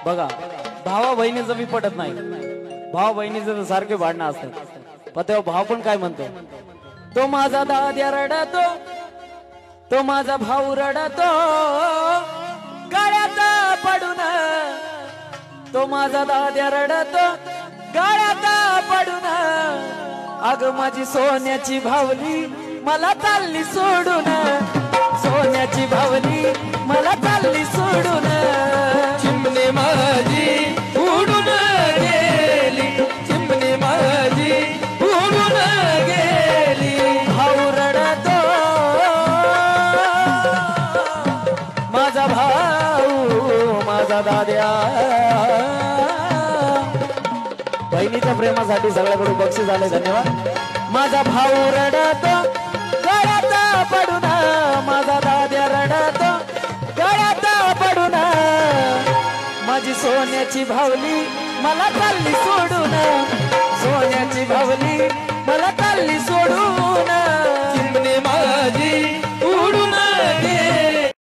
बघा भावा बहिणीचं बी पटत नाही, भावा बहिणीचं सारखे भांडणं असतात, पण तेव्हा भाव पण काय म्हणतो, तो माझा दाद्या रडतो, तो माझा भाऊ रडतो गाड्यात पडून, तो माझा दाद्या रडतो गाड्यात पडून, अग माझी सोन्याची भावली मला चालली सोडून, सोन्याची भावली मला चालली सोडून, चिमणे माझी उडून गेली, चिमणे माझी उडून गेली, भाऊ रडतो माझा भाऊ माझा दाद्या, बहिणीच्या प्रेमासाठी सगळ्याकडून बक्षीस आले, धन्यवाद. माझा भाऊ रडतो गळ्यात पडून, माझा दाद्या रडतो गळ्यात पडून, माझी सोन्याची भावली मला चालली सोडून, सोन्याची भावली मला चालली सोडून.